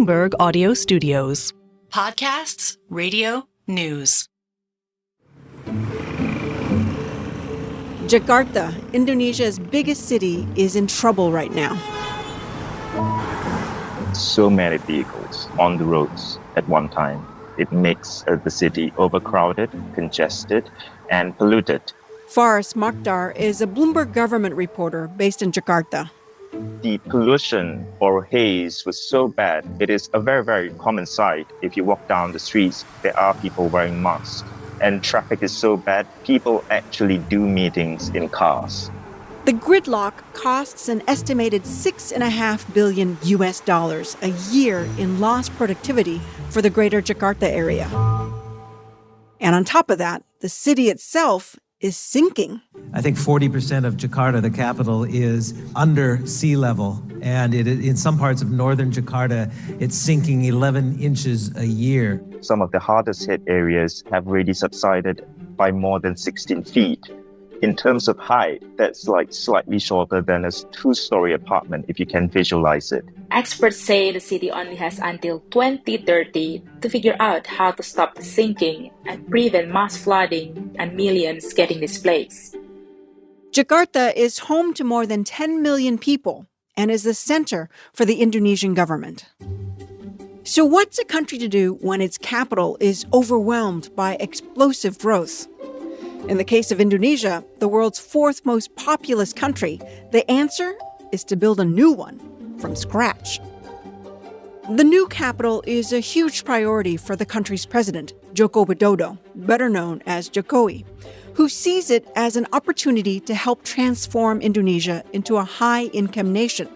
Bloomberg Audio Studios. Podcasts, radio, news. Jakarta, Indonesia's biggest city, is in trouble right now. So many vehicles on the roads at one time. It makes the city overcrowded, congested, and polluted. Faris Mokhtar is a Bloomberg government reporter based in Jakarta. The pollution or haze was so bad, it is a very, very common sight. If you walk down the streets, there are people wearing masks. And traffic is so bad, people actually do meetings in cars. The gridlock costs an estimated $6.5 billion a year in lost productivity for the greater Jakarta area. And on top of that, the city itself is sinking. I think 40% of Jakarta, the capital, is under sea level. And in some parts of northern Jakarta, it's sinking 11 inches a year. Some of the hardest hit areas have already subsided by more than 16 feet. In terms of height, that's like slightly shorter than a two-story apartment, if you can visualize it. Experts say the city only has until 2030 to figure out how to stop the sinking and prevent mass flooding and millions getting displaced. Jakarta is home to more than 10 million people and is the center for the Indonesian government. So what's a country to do when its capital is overwhelmed by explosive growth? In the case of Indonesia, the world's fourth most populous country, the answer is to build a new one from scratch. The new capital is a huge priority for the country's president, Joko Widodo, better known as Jokowi, who sees it as an opportunity to help transform Indonesia into a high-income nation,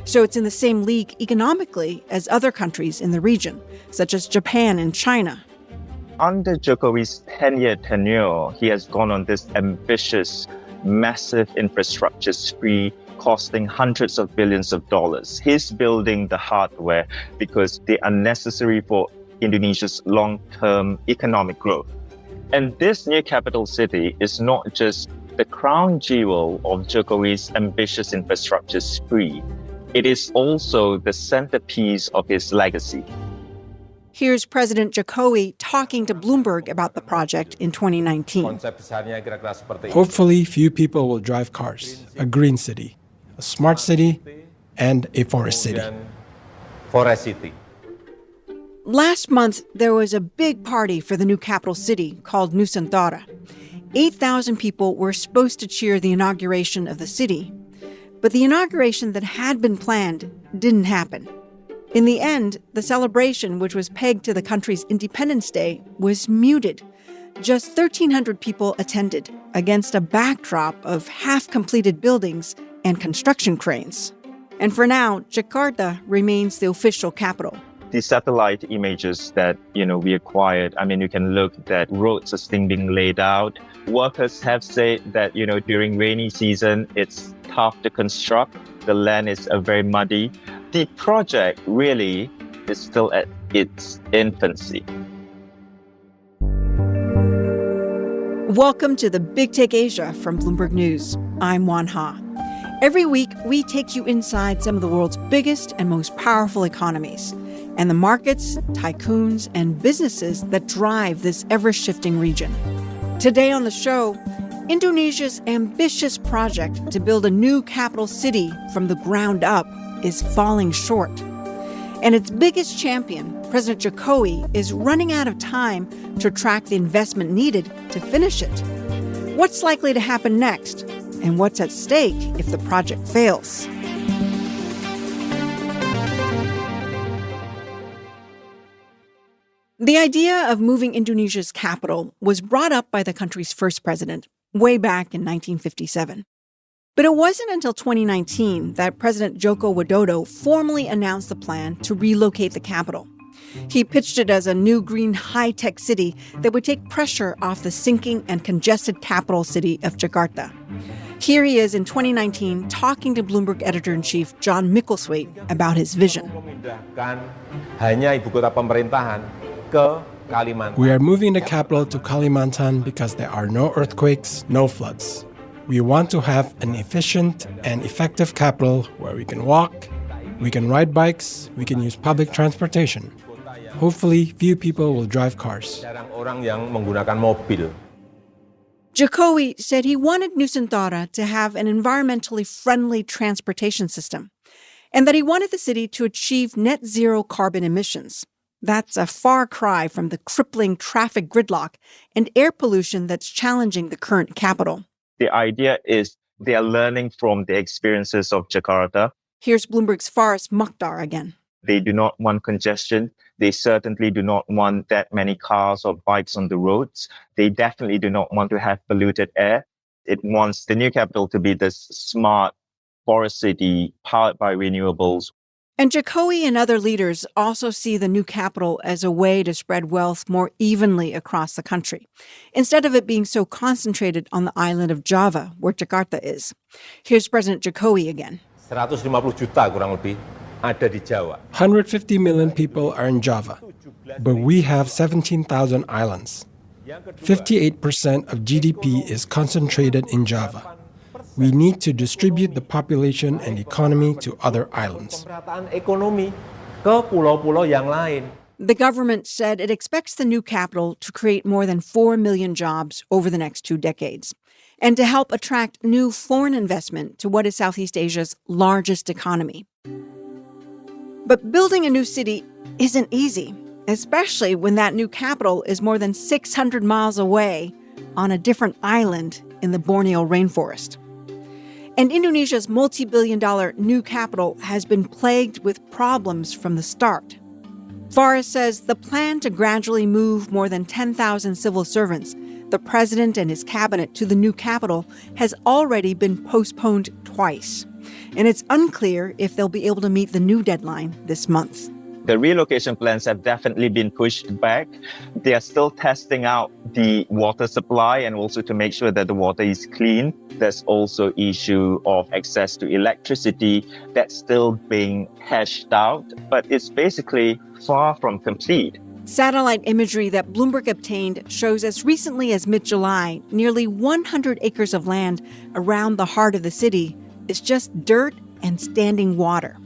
so it's in the same league economically as other countries in the region, such as Japan and China. Under Jokowi's 10-year tenure, he has gone on this ambitious, massive infrastructure spree costing hundreds of billions of dollars. He's building the hardware because they are necessary for Indonesia's long-term economic growth. And this new capital city is not just the crown jewel of Jokowi's ambitious infrastructure spree. It is also the centerpiece of his legacy. Here's President Jokowi talking to Bloomberg about the project in 2019. Hopefully, few people will drive cars, a green city, a smart city, and a forest city. Last month, there was a big party for the new capital city called Nusantara. 8,000 people were supposed to cheer the inauguration of the city. But the inauguration that had been planned didn't happen. In the end, the celebration, which was pegged to the country's Independence Day, was muted. Just 1,300 people attended, against a backdrop of half-completed buildings and construction cranes. And for now, Jakarta remains the official capital. The satellite images that, we acquired, you can look that roads are still being laid out. Workers have said that, during rainy season, it's tough to construct. The land is very muddy. The project really is still at its infancy. Welcome to the Big Take Asia from Bloomberg News. I'm Oanh Ha. Every week, we take you inside some of the world's biggest and most powerful economies and the markets, tycoons, and businesses that drive this ever-shifting region. Today on the show, Indonesia's ambitious project to build a new capital city from the ground up is falling short. And its biggest champion, President Jokowi, is running out of time to attract the investment needed to finish it. What's likely to happen next? And what's at stake if the project fails? The idea of moving Indonesia's capital was brought up by the country's first president way back in 1957. But it wasn't until 2019 that President Joko Widodo formally announced the plan to relocate the capital. He pitched it as a new green high-tech city that would take pressure off the sinking and congested capital city of Jakarta. Here he is in 2019 talking to Bloomberg editor-in-chief John Mickleswaite about his vision. We are moving the capital to Kalimantan because there are no earthquakes, no floods. We want to have an efficient and effective capital where we can walk, We can ride bikes, we can use public transportation. Hopefully, few people will drive cars. Jokowi said he wanted Nusantara to have an environmentally friendly transportation system, and that he wanted the city to achieve net zero carbon emissions. That's a far cry from the crippling traffic gridlock and air pollution that's challenging the current capital. The idea is they are learning from the experiences of Jakarta. Here's Bloomberg's Faris Mokhtar again. They do not want congestion. They certainly do not want that many cars or bikes on the roads. They definitely do not want to have polluted air. It wants the new capital to be this smart forest city powered by renewables. And Jokowi and other leaders also see the new capital as a way to spread wealth more evenly across the country, instead of it being so concentrated on the island of Java, where Jakarta is. Here's President Jokowi again. 150 juta kurang lebih ada di Jawa. 150 million people are in Java, but we have 17,000 islands. 58% of GDP is concentrated in Java. We need to distribute the population and economy to other islands. The government said it expects the new capital to create more than 4 million jobs over the next 2 decades, and to help attract new foreign investment to what is Southeast Asia's largest economy. But building a new city isn't easy, especially when that new capital is more than 600 miles away on a different island in the Borneo rainforest. And Indonesia's multi-billion-dollar new capital has been plagued with problems from the start. Faris says the plan to gradually move more than 10,000 civil servants, the president and his cabinet, to the new capital has already been postponed twice. And it's unclear if they'll be able to meet the new deadline this month. The relocation plans have definitely been pushed back. They are still testing out the water supply and also to make sure that the water is clean. There's also issue of access to electricity that's still being hashed out, but it's basically far from complete. Satellite imagery that Bloomberg obtained shows as recently as mid-July, nearly 100 acres of land around the heart of the city is just dirt and standing water.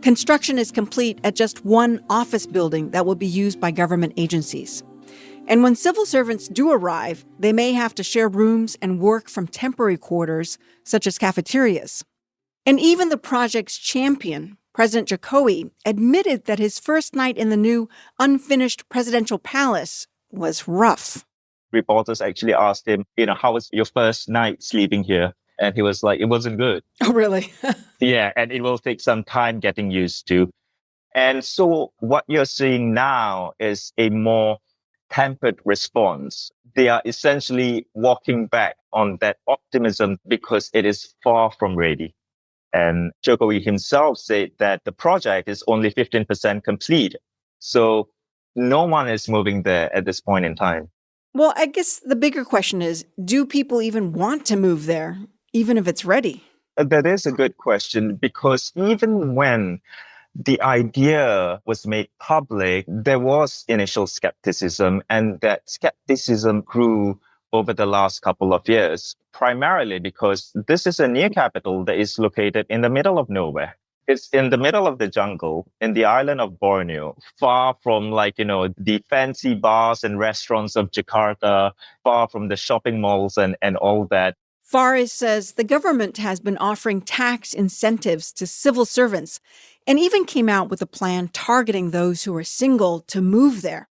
Construction is complete at just one office building that will be used by government agencies. And when civil servants do arrive, they may have to share rooms and work from temporary quarters, such as cafeterias. And even the project's champion, President Jokowi, admitted that his first night in the new, unfinished presidential palace was rough. Reporters actually asked him, how was your first night sleeping here? And he was like, it wasn't good. Oh, really? Yeah, and it will take some time getting used to. And so what you're seeing now is a more tempered response. They are essentially walking back on that optimism because it is far from ready. And Jokowi himself said that the project is only 15% complete. So no one is moving there at this point in time. Well, I guess the bigger question is, do people even want to move there, even if it's ready? That is a good question, because even when the idea was made public, there was initial skepticism, and that skepticism grew over the last couple of years, primarily because this is a new capital that is located in the middle of nowhere. It's in the middle of the jungle, in the island of Borneo, far from the fancy bars and restaurants of Jakarta, far from the shopping malls and all that. Faris says the government has been offering tax incentives to civil servants and even came out with a plan targeting those who are single to move there.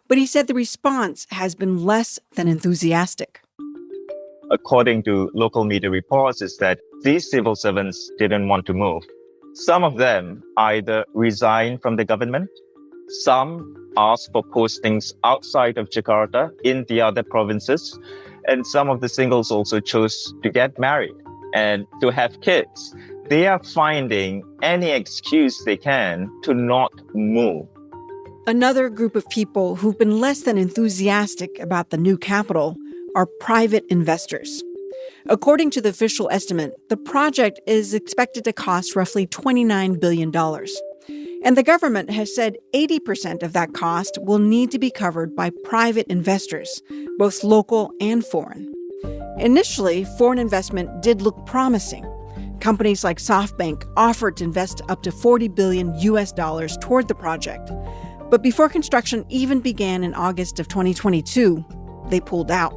But he said the response has been less than enthusiastic. According to local media reports, is that these civil servants didn't want to move. Some of them either resigned from the government, some asked for postings outside of Jakarta in the other provinces, and some of the singles also chose to get married and to have kids. They are finding any excuse they can to not move. Another group of people who've been less than enthusiastic about the new capital are private investors. According to the official estimate, the project is expected to cost roughly $29 billion. And the government has said 80% of that cost will need to be covered by private investors, both local and foreign. Initially, foreign investment did look promising. Companies like SoftBank offered to invest up to $40 billion toward the project. But before construction even began in August of 2022, they pulled out.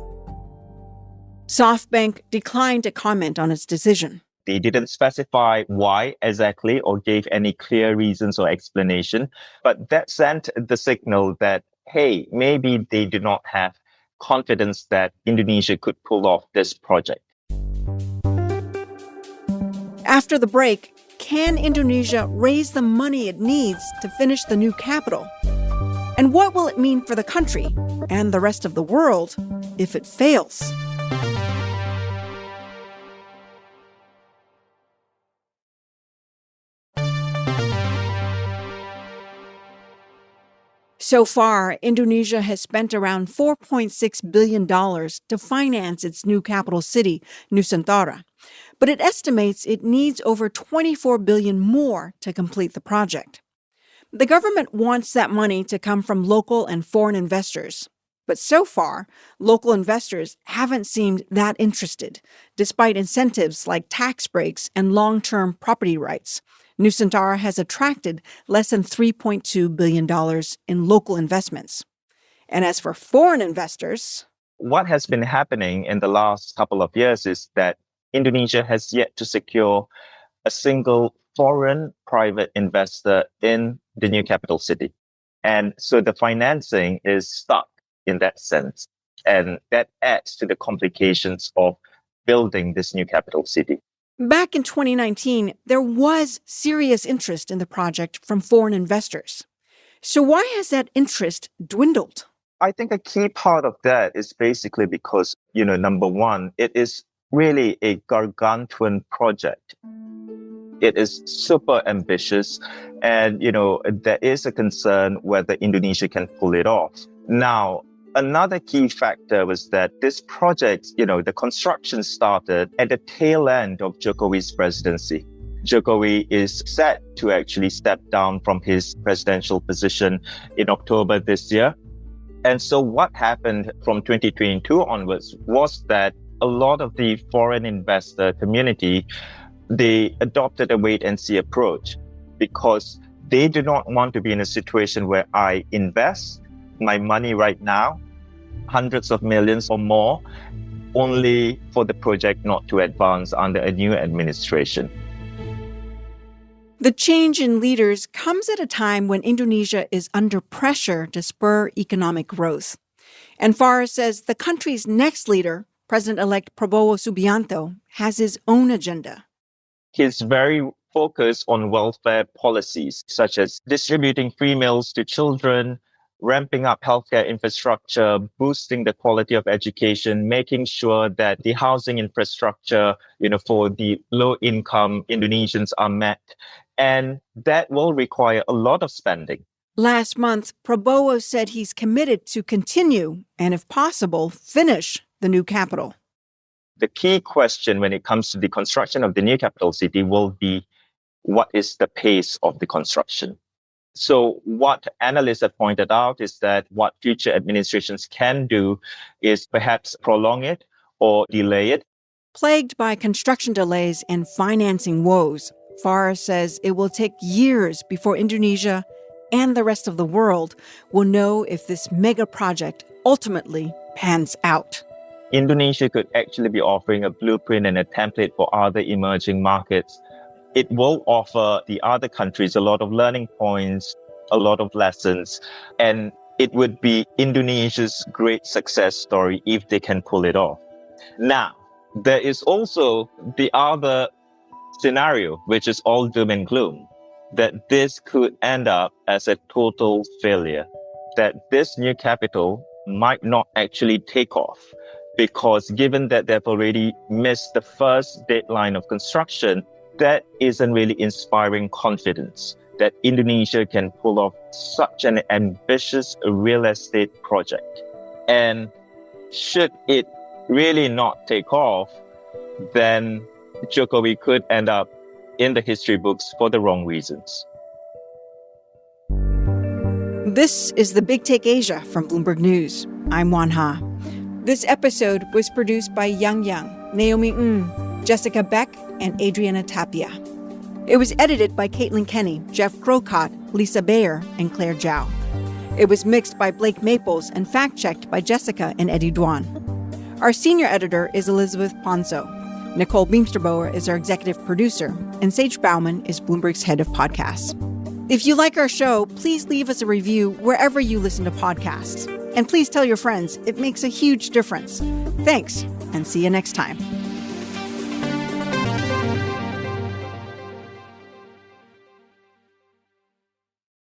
SoftBank declined to comment on its decision. They didn't specify why exactly or gave any clear reasons or explanation, but that sent the signal that, hey, maybe they do not have confidence that Indonesia could pull off this project. After the break, can Indonesia raise the money it needs to finish the new capital? And what will it mean for the country and the rest of the world if it fails? So far, Indonesia has spent around $4.6 billion to finance its new capital city, Nusantara. But it estimates it needs over $24 billion more to complete the project. The government wants that money to come from local and foreign investors. But so far, local investors haven't seemed that interested, despite incentives like tax breaks and long-term property rights. Nusantara has attracted less than $3.2 billion in local investments. And as for foreign investors, what has been happening in the last couple of years is that Indonesia has yet to secure a single foreign private investor in the new capital city. And so the financing is stuck in that sense. And that adds to the complications of building this new capital city. Back in 2019, there was serious interest in the project from foreign investors. So why has that interest dwindled? I think a key part of that is basically because, number one, it is really a gargantuan project. It is super ambitious. And, there is a concern whether Indonesia can pull it off. Now, another key factor was that this project, the construction started at the tail end of Jokowi's presidency. Jokowi is set to actually step down from his presidential position in October this year. And so what happened from 2022 onwards was that a lot of the foreign investor community, they adopted a wait-and-see approach because they do not want to be in a situation where I invest my money right now, hundreds of millions or more, only for the project not to advance under a new administration. The change in leaders comes at a time when Indonesia is under pressure to spur economic growth. And Faris says the country's next leader, President-elect Prabowo Subianto, has his own agenda. He's very focused on welfare policies, such as distributing free meals to children, ramping up healthcare infrastructure, boosting the quality of education, making sure that the housing infrastructure, for the low-income Indonesians are met. And that will require a lot of spending. Last month, Prabowo said he's committed to continue and, if possible, finish the new capital. The key question when it comes to the construction of the new capital city will be, what is the pace of the construction? So what analysts have pointed out is that what future administrations can do is perhaps prolong it or delay it. Plagued by construction delays and financing woes, Faris says it will take years before Indonesia and the rest of the world will know if this mega project ultimately pans out. Indonesia could actually be offering a blueprint and a template for other emerging markets. It will offer the other countries a lot of learning points, a lot of lessons, and it would be Indonesia's great success story if they can pull it off. Now, there is also the other scenario, which is all doom and gloom, that this could end up as a total failure, that this new capital might not actually take off, because given that they've already missed the first deadline of construction, that isn't really inspiring confidence that Indonesia can pull off such an ambitious real estate project. And should it really not take off, then Jokowi could end up in the history books for the wrong reasons. This is the Big Take Asia from Bloomberg News. I'm Oanh Ha. This episode was produced by Yang Yang, Naomi Ng, Jessica Beck, and Adriana Tapia. It was edited by Caitlin Kenny, Jeff Crocott, Lisa Bayer, and Claire Zhao. It was mixed by Blake Maples and fact-checked by Jessica and Eddie Duan. Our senior editor is Elizabeth Ponzo. Nicole Beamsterboer is our executive producer, and Sage Bauman is Bloomberg's head of podcasts. If you like our show, please leave us a review wherever you listen to podcasts. And please tell your friends. It makes a huge difference. Thanks, and see you next time.